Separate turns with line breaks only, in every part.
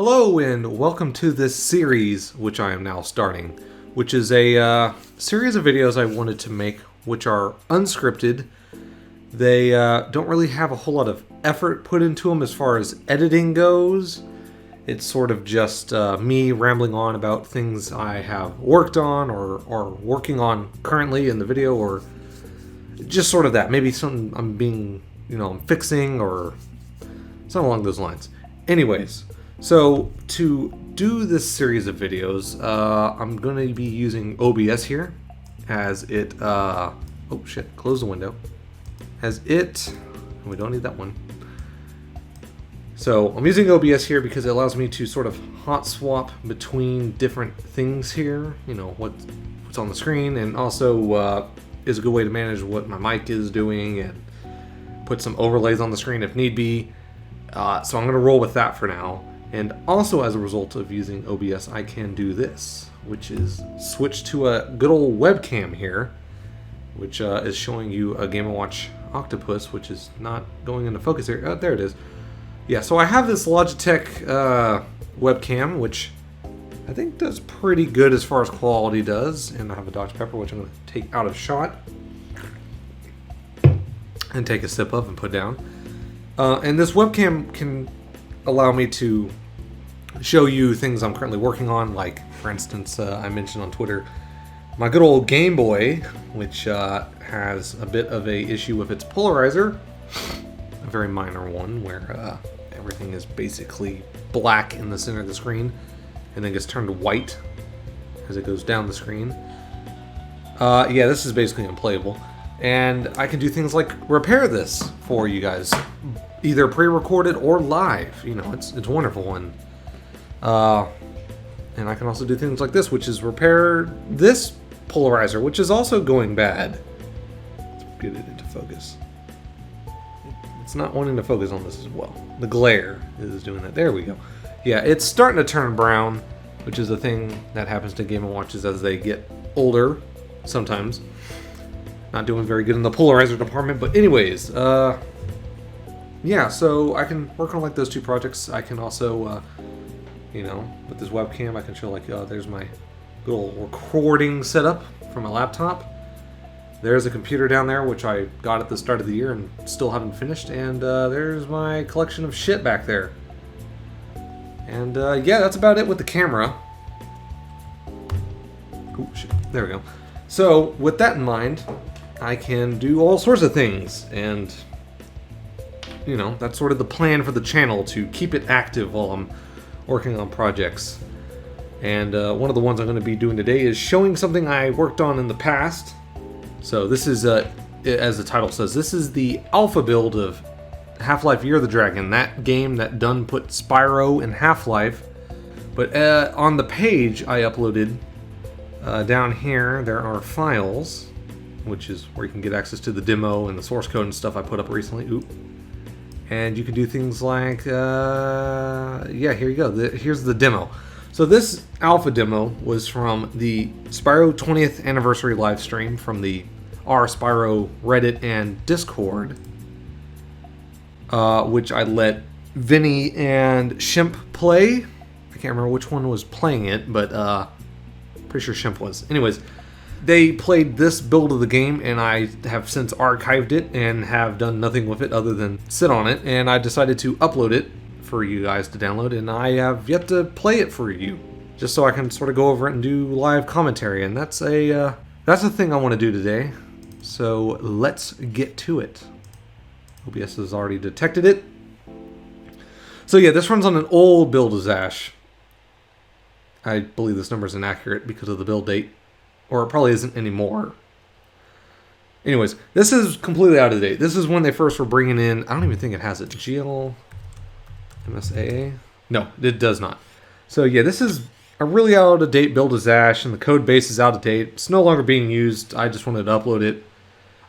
Hello and welcome to this series, which I am now starting, which is a series of videos I wanted to make, which are unscripted. They don't really have a whole lot of effort put into them as far as editing goes. It's sort of just me rambling on about things I have worked on or working on currently in the video, or just sort of that. Maybe something I'm fixing or something along those lines. Anyways. So, to do this series of videos, I'm going to be using OBS here, as it, close the window, we don't need that one. So, I'm using OBS here because it allows me to sort of hot swap between different things here, what's on the screen, and also is a good way to manage what my mic is doing and put some overlays on the screen if need be. So I'm going to roll with that for now. And also, as a result of using OBS, I can do this, which is switch to a good old webcam here, which is showing you a Game & Watch octopus, which is not going into focus here. Oh, there it is. Yeah, so I have this Logitech webcam, which I think does pretty good as far as quality does. And I have a Dr. Pepper, which I'm going to take out of shot and take a sip of and put down. And this webcam can allow me to show you things I'm currently working on, like, for instance, I mentioned on Twitter my good old Game Boy, which has a bit of a issue with its polarizer, a very minor one, where everything is basically black in the center of the screen, and then gets turned white as it goes down the screen. Yeah, this is basically unplayable, and I can do things like repair this for you guys, either pre-recorded or live. It's wonderful. And I can also do things like this, which is repair this polarizer, which is also going bad. Let's get it into focus. It's not wanting to focus on this as well. The glare is doing that. There we go. Yeah, it's starting to turn brown, which is a thing that happens to Game & Watches as they get older, sometimes. Not doing very good in the polarizer department, but anyways, yeah, so I can work on like those two projects. I can also, with this webcam, I can show there's my little recording setup from my laptop. There's a computer down there, which I got at the start of the year and still haven't finished. And there's my collection of shit back there. And yeah, that's about it with the camera. Oh, shit. There we go. So with that in mind, I can do all sorts of things, and that's sort of the plan for the channel, to keep it active while I'm working on projects. And one of the ones I'm going to be doing today is showing something I worked on in the past. So this is, as the title says, this is the alpha build of Half-Life Year of the Dragon, that game that done put Spyro in Half-Life. But on the page I uploaded, down here, there are files, which is where you can get access to the demo and the source code and stuff I put up recently. Oop. And you can do things like, yeah, here you go. Here's the demo. So this alpha demo was from the Spyro 20th anniversary live stream from the Spyro Reddit and Discord, which I let Vinny and Shimp play. I can't remember which one was playing it, but pretty sure Shimp was. Anyways, they played this build of the game, and I have since archived it and have done nothing with it other than sit on it, and I decided to upload it for you guys to download, and I have yet to play it for you, just so I can sort of go over it and do live commentary, and that's a thing I want to do today. So let's get to it. OBS has already detected it. So yeah, this runs on an old build of Zash. I believe this number is inaccurate because of the build date. Or it probably isn't anymore. Anyways, this is completely out of date. This is when they first were bringing in, I don't even think it has it, GL MSAA? No, it does not. So yeah, this is a really out of date build of Zash, and the code base is out of date. It's no longer being used. I just wanted to upload it.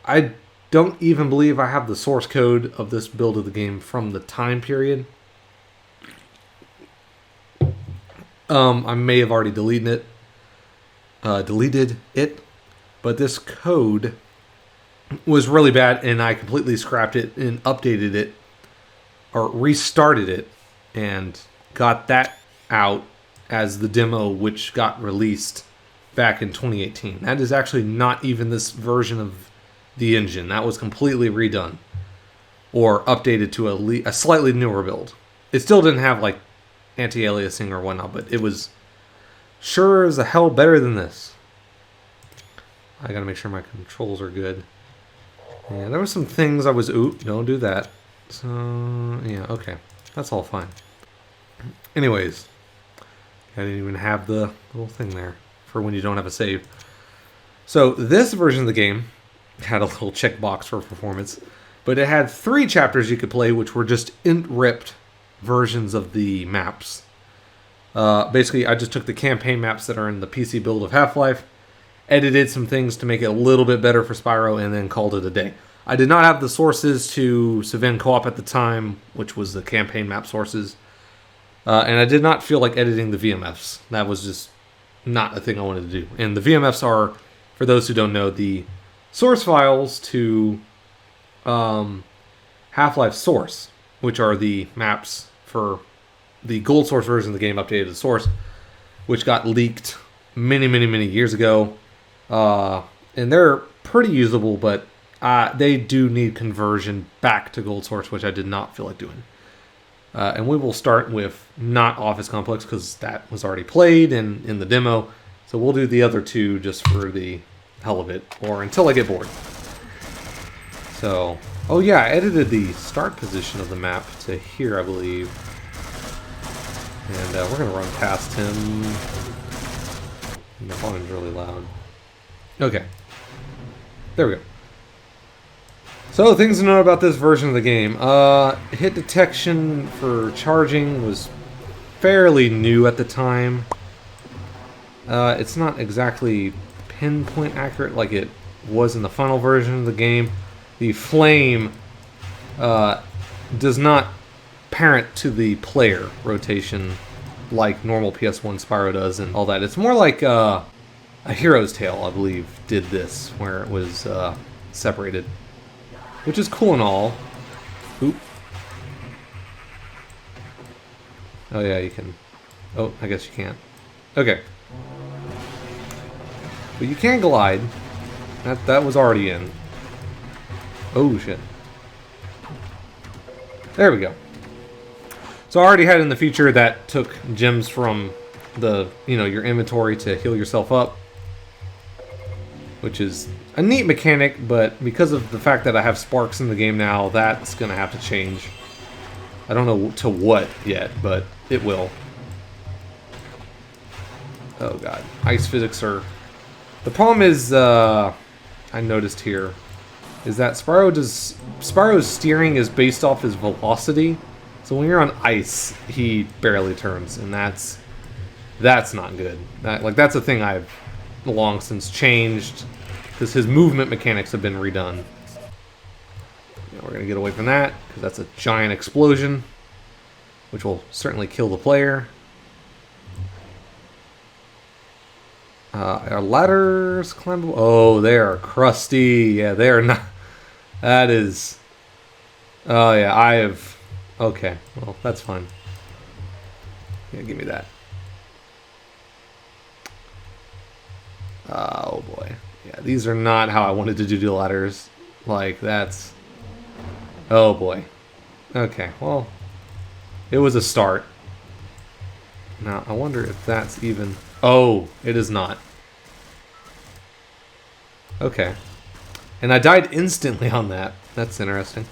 I don't even believe I have the source code of this build of the game from the time period. I may have already deleted it, but this code was really bad, and I completely scrapped it and updated it, or restarted it, and got that out as the demo, which got released back in 2018. That is actually not even this version of the engine. That was completely redone or updated to a slightly newer build. It still didn't have like anti-aliasing or whatnot, but it was sure as a hell better than this. I gotta make sure my controls are good. Yeah, there were some things I was... Oop, don't do that. So, yeah, okay. That's all fine. Anyways, I didn't even have the little thing there for when you don't have a save. So this version of the game had a little checkbox for performance, but it had 3 chapters you could play, which were just ripped versions of the maps. Basically, I just took the campaign maps that are in the PC build of Half-Life, edited some things to make it a little bit better for Spyro, and then called it a day. I did not have the sources to Savin Co-op at the time, which was the campaign map sources. And I did not feel like editing the VMFs. That was just not a thing I wanted to do. And the VMFs are, for those who don't know, the source files to Half-Life Source, which are the maps for the gold source version of the game updated to source, which got leaked many, many, many years ago. And they're pretty usable, but they do need conversion back to gold source, which I did not feel like doing. And we will start with not Office Complex because that was already played and in the demo. So we'll do the other 2 just for the hell of it, or until I get bored. So, oh yeah, I edited the start position of the map to here, I believe. And we're going to run past him. And the volume's really loud. Okay. There we go. So, things to know about this version of the game. Hit detection for charging was fairly new at the time. It's not exactly pinpoint accurate like it was in the final version of the game. The flame does not parent to the player rotation like normal PS1 Spyro does and all that. It's more like a Hero's Tale, I believe, did this, where it was separated. Which is cool and all. Oop. Oh yeah, you can... Oh, I guess you can't. Okay. But you can glide. That was already in. Oh shit. There we go. So I already had in the feature that took gems from the, your inventory to heal yourself up. Which is a neat mechanic, but because of the fact that I have sparks in the game now, that's going to have to change. I don't know to what yet, but it will. Oh god. Ice physics are... The problem is, I noticed here, is that Spyro's steering is based off his velocity. So when you're on ice, he barely turns, and that's not good. That's a thing I've long since changed, because his movement mechanics have been redone. Now we're going to get away from that, because that's a giant explosion, which will certainly kill the player. Our ladders climbable? Oh, they are crusty. Yeah, they are not... That is... Oh, yeah, I have... Okay, well, that's fine. Yeah, give me that. Oh boy. Yeah, these are not how I wanted to do the ladders. Like, that's... Oh boy. Okay, well, it was a start. Now, I wonder if that's even... Oh, it is not. Okay. And I died instantly on that. That's interesting.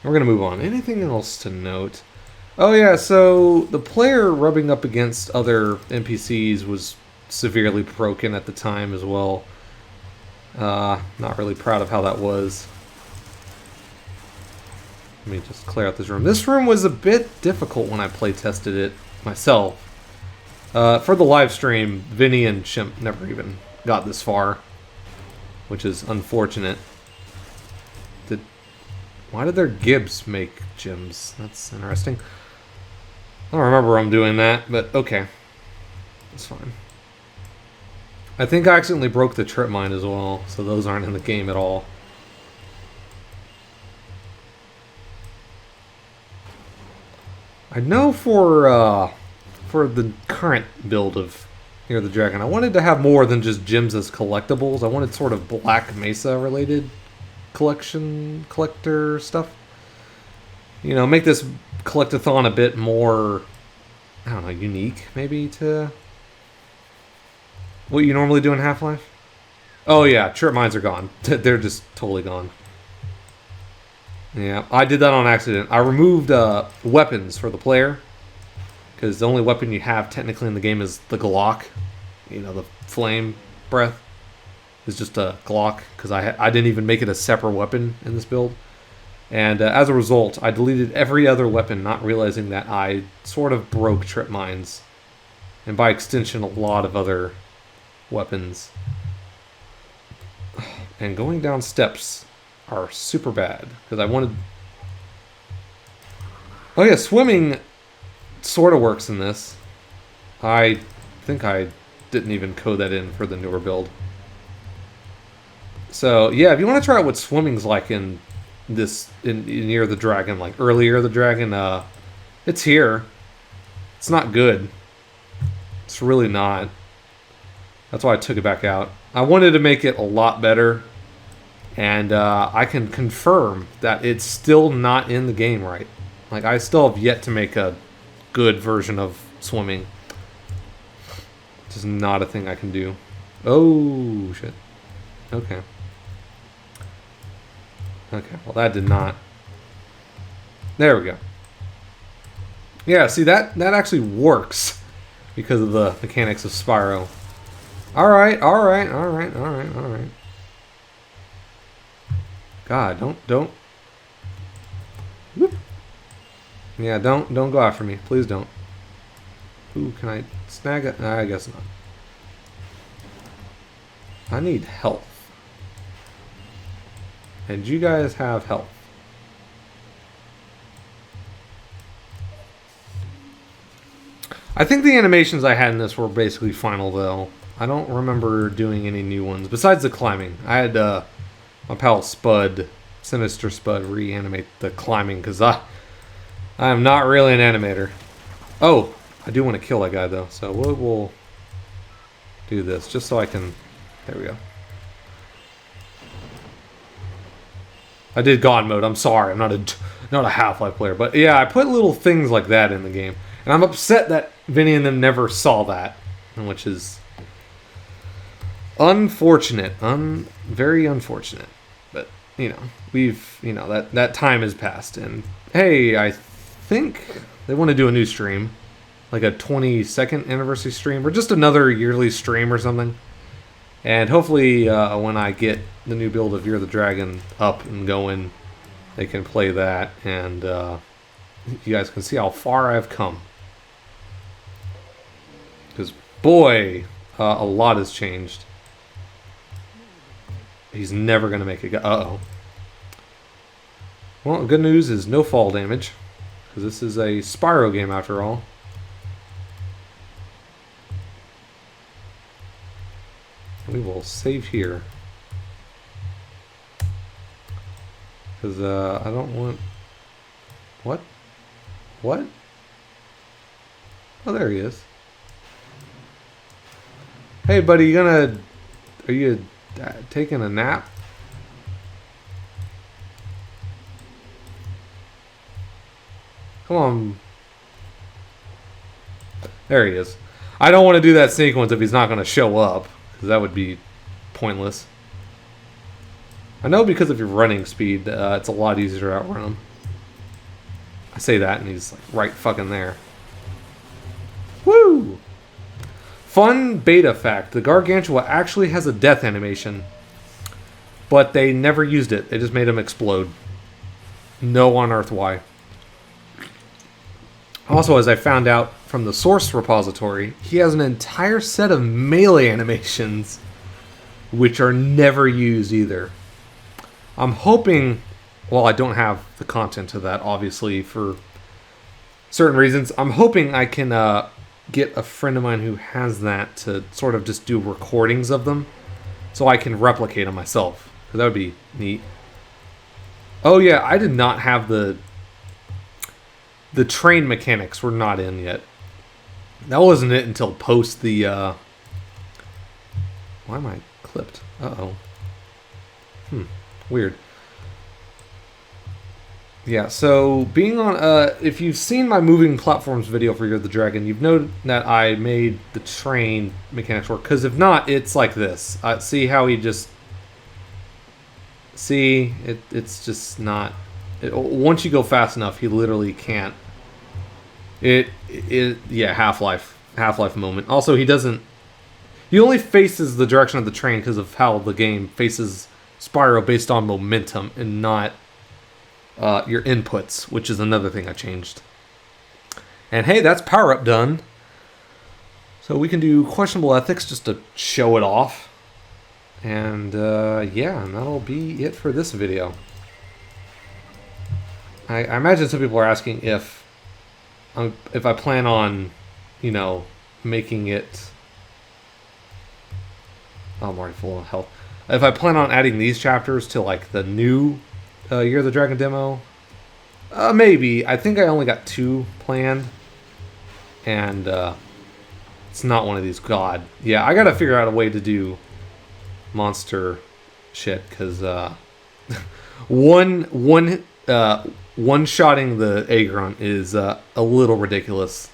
We're going to move on. Anything else to note? Oh yeah, so the player rubbing up against other NPCs was severely broken at the time as well. Not really proud of how that was. Let me just clear out this room. This room was a bit difficult when I play tested it myself. For the live stream, Vinny and Chimp never even got this far, which is unfortunate. Why did their Gibbs make gems? That's interesting. I don't remember them doing that, but okay. It's fine. I think I accidentally broke the trip mine as well, so those aren't in the game at all. I know for for the current build of Year of the Dragon, I wanted to have more than just gems as collectibles. I wanted sort of Black Mesa related collector stuff. You know, make this collectathon a bit more, I don't know, unique maybe to what you normally do in Half-Life. Oh yeah, trip mines are gone. They're just totally gone. Yeah, I did that on accident. I removed weapons for the player, because the only weapon you have technically in the game is the Glock. You know, the flame breath is just a Glock, because I didn't even make it a separate weapon in this build. And as a result, I deleted every other weapon, not realizing that I sort of broke trip mines. And by extension, a lot of other weapons. And going down steps are super bad, because I wanted... Oh yeah, swimming sort of works in this. I think I didn't even code that in for the newer build. So yeah, if you want to try out what swimming's like in this, in Year of the Dragon, like earlier of the Dragon, it's here. It's not good. It's really not. That's why I took it back out. I wanted to make it a lot better, and I can confirm that it's still not in the game right. Like, I still have yet to make a good version of swimming. It's just not a thing I can do. Oh, shit. Okay. Okay, well that did not. There we go. Yeah, see, that actually works because of the mechanics of Spyro. Alright. God, don't. Whoop. Yeah, don't go after me. Please don't. Ooh, can I snag it? I guess not. I need health. And you guys have health. I think the animations I had in this were basically final, though. I don't remember doing any new ones. Besides the climbing. I had my pal Spud, Sinister Spud, reanimate the climbing, because I am not really an animator. Oh, I do want to kill that guy, though. So we'll do this, just so I can... There we go. I did God mode. I'm sorry. I'm not a Half-Life player. But yeah, I put little things like that in the game. And I'm upset that Vinny and them never saw that. Which is unfortunate. Very unfortunate. But, you know, that time has passed. And, hey, I think they want to do a new stream. Like a 22nd anniversary stream. Or just another yearly stream or something. And hopefully when I get the new build of Year of the Dragon up and going, they can play that, and you guys can see how far I've come. Because, boy, a lot has changed. He's never going to make it. Uh-oh. Well, good news is no fall damage, because this is a Spyro game after all. We will save here. Because I don't want... What? What? Oh, there he is. Hey, buddy, are you taking a nap? Come on. There he is. I don't want to do that sequence if he's not going to show up, because that would be pointless. I know because of your running speed, it's a lot easier to outrun him. I say that, and he's like right fucking there. Woo! Fun beta fact: the Gargantua actually has a death animation, but they never used it. They just made him explode. No on earth why. Also, as I found out from the source repository, he has an entire set of melee animations, which are never used either. I'm hoping, well, I don't have the content of that, obviously, for certain reasons. I'm hoping I can get a friend of mine who has that to sort of just do recordings of them, so I can replicate them myself. That would be neat. Oh yeah, I did not have the train mechanics were not in yet. That wasn't it until post the, why am I clipped? Uh-oh. Weird. Yeah, so being on, if you've seen my moving platforms video for Year of the Dragon, you've noted that I made the train mechanics work. Because if not, it's like this. See how he just, see, it's just not, once you go fast enough, he literally can't. Yeah, Half-Life moment. Also, he only faces the direction of the train because of how the game faces Spyro based on momentum and not your inputs, which is another thing I changed. And hey, that's power up done. So we can do questionable ethics just to show it off. And yeah, and that'll be it for this video. I imagine some people are asking if I plan on, you know, making it. Oh, I'm already full of health. If I plan on adding these chapters to like the new Year of the Dragon demo, maybe. I think I only got 2 planned, and it's not one of these. God, yeah, I gotta figure out a way to do monster shit because one-shotting the Agron is a little ridiculous.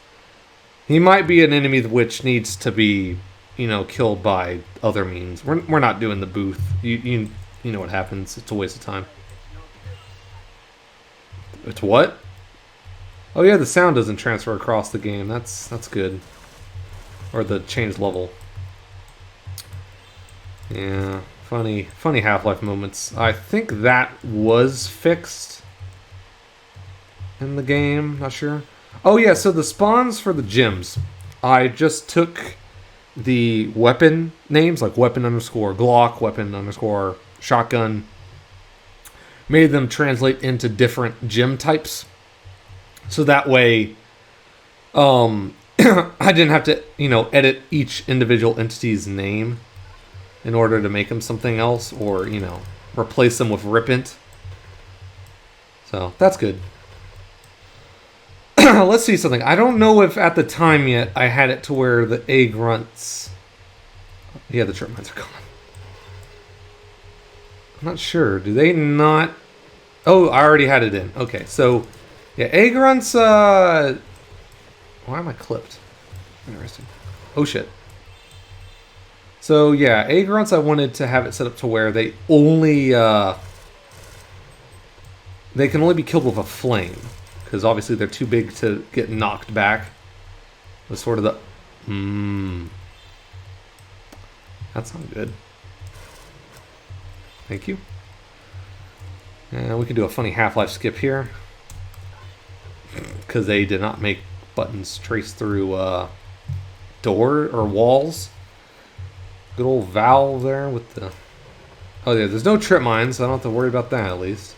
He might be an enemy which needs to be, you know, killed by other means. We're not doing the booth. You know what happens. It's a waste of time. It's what? Oh yeah, the sound doesn't transfer across the game. That's good. Or the changed level. Yeah, funny Half-Life moments. I think that was fixed in the game. Not sure. Oh yeah, so the spawns for the gyms. I just took the weapon names, like weapon _ Glock, weapon _ shotgun, made them translate into different gym types. So that way, I didn't have to, you know, edit each individual entity's name in order to make them something else, or, you know, replace them with Ripent. So that's good. Let's see something. I don't know if at the time yet I had it to where the A grunts. Yeah, the trip mines are gone. I'm not sure. Do they not? Oh, I already had it in. Okay, so yeah, A grunts. Why am I clipped? Interesting. Oh shit. So yeah, A grunts. I wanted to have it set up to where they only they can only be killed with a flame. Because obviously they're too big to get knocked back. Was sort of the... That's not good. Thank you. And we can do a funny Half-Life skip here. Because they did not make buttons trace through door or walls. Good old valve there with the... Oh yeah, there's no trip mines, so I don't have to worry about that at least.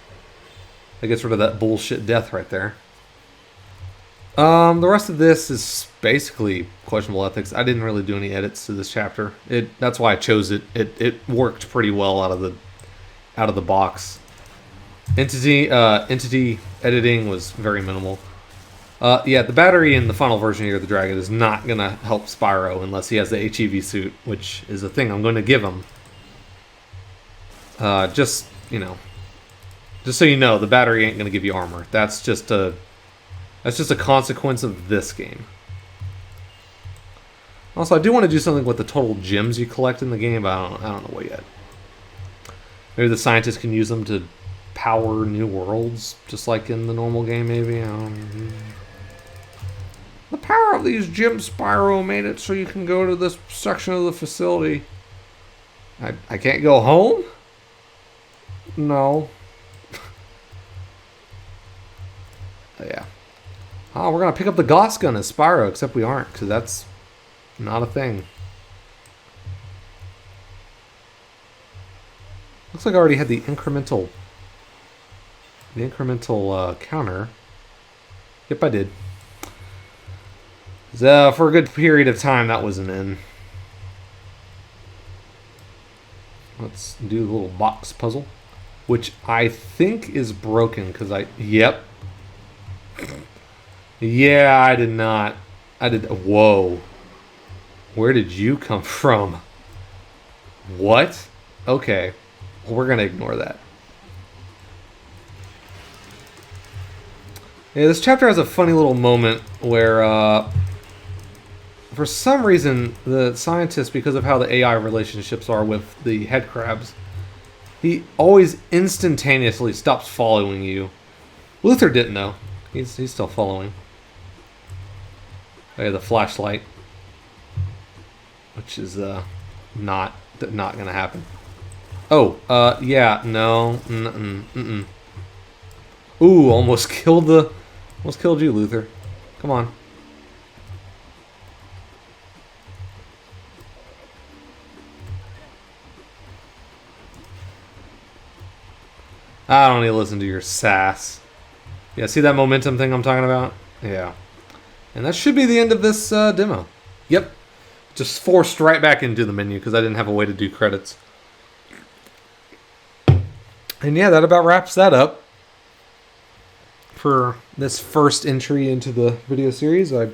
That gets rid of that bullshit death right there. The rest of this is basically questionable ethics. I didn't really do any edits to this chapter. That's why I chose it. It worked pretty well out of the box. Entity editing was very minimal. Yeah, the battery in the final version of Year of the Dragon is not gonna help Spyro unless he has the HEV suit, which is a thing I'm going to give him. Just, you know. Just so you know, the battery ain't going to give you armor. That's just a consequence of this game. Also, I do want to do something with the total gems you collect in the game, but I don't know what yet. Maybe the scientists can use them to power new worlds, just like in the normal game, maybe. I don't know. The power of these gems, Spyro, made it so you can go to this section of the facility. I can't go home? No. Yeah. Oh, we're going to pick up the Gauss gun as Spyro, except we aren't, because that's not a thing. Looks like I already had the incremental counter. Yep, I did. So, for a good period of time, that wasn't in. Let's do the little box puzzle, which I think is broken, because yep. Yeah, I did not I did. Whoa. Where did you come from? What? Okay. Well, we're going to ignore that. Yeah, this chapter has a funny little moment where, for some reason, the scientist, because of how the AI relationships are with the head crabs, he always instantaneously stops following you. Luther didn't, though. He's still following. Oh, yeah, the flashlight. Which is, not gonna happen. Oh, yeah, no. Ooh, almost killed you, Luther. Come on. I don't need to listen to your sass. Yeah, see that momentum thing I'm talking about? Yeah. And that should be the end of this demo. Yep. Just forced right back into the menu because I didn't have a way to do credits. And yeah, that about wraps that up for this first entry into the video series. I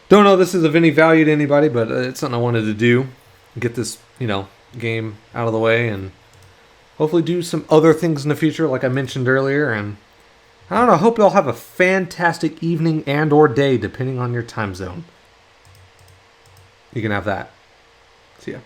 don't know if this is of any value to anybody, but it's something I wanted to do. Get this, game out of the way and hopefully do some other things in the future like I mentioned earlier. And I don't know, I hope you all have a fantastic evening and or day depending on your time zone. You can have that. See ya.